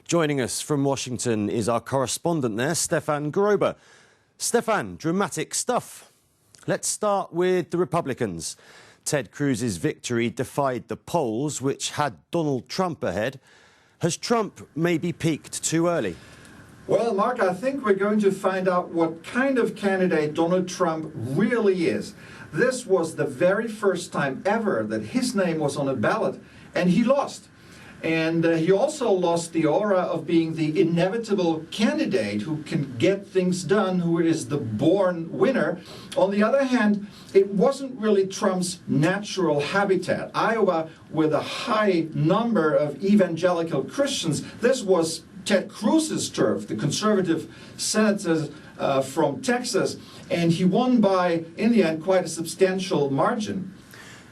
Joining us from Washington is our correspondent there, Stefan Grobe. Stefan, dramatic stuff. Let's start with the Republicans. Ted Cruz's victory defied the polls, which had Donald Trump ahead. Has Trump maybe peaked too early? Well, Mark, I think we're going to find out what kind of candidate Donald Trump really is. This was the very first time ever that his name was on a ballot, and he lost. And he also lost the aura of being the inevitable candidate who can get things done, who is the born winner. On the other hand, it wasn't really Trump's natural habitat. Iowa, with a high number of evangelical Christians, this was Ted Cruz's turf, the conservative senator from Texas, and he won by, in the end, quite a substantial margin.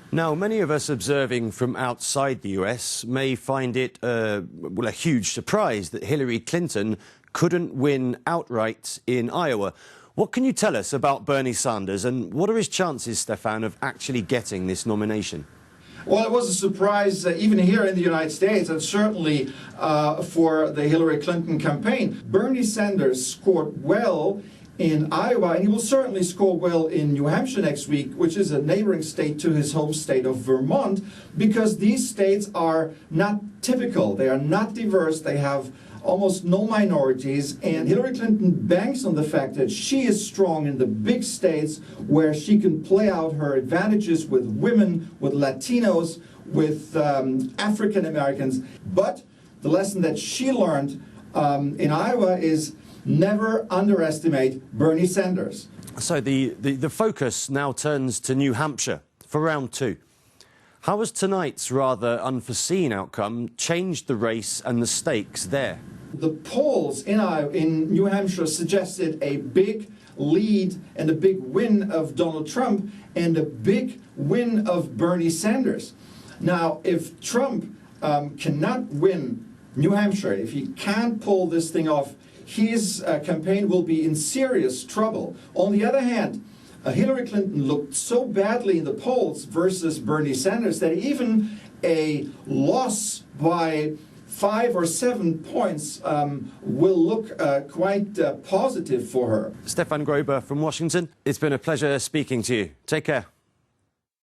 Now, many of us observing from outside the US may find it a huge surprise that Hillary Clinton couldn't win outright in Iowa. What can you tell us about Bernie Sanders, and what are his chances, Stefan, of actually getting this nomination? Well, it was a surprise even here in the United States, and certainly for the Hillary Clinton campaign. Bernie Sanders scored well in Iowa, and he will certainly score well in New Hampshire next week, which is a neighboring state to his home state of Vermont, because these states are not typical. They are not diverse. They have almost no minorities, and Hillary Clinton banks on the fact that she is strong in the big states where she can play out her advantages with women, with Latinos, with African Americans. But the lesson that she learned in Iowa is never underestimate Bernie Sanders. So the focus now turns to New Hampshire for round two. How has tonight's rather unforeseen outcome changed the race and the stakes there? The polls in New Hampshire suggested a big lead and a big win of Donald Trump and a big win of Bernie Sanders. Now, if Trump cannot win New Hampshire, if he can't pull this thing off, his campaign will be in serious trouble. On the other hand, Hillary Clinton looked so badly in the polls versus Bernie Sanders that even a loss by 5 or 7 points will look quite positive for her. Stefan Grobe from Washington, it's been a pleasure speaking to you. Take care.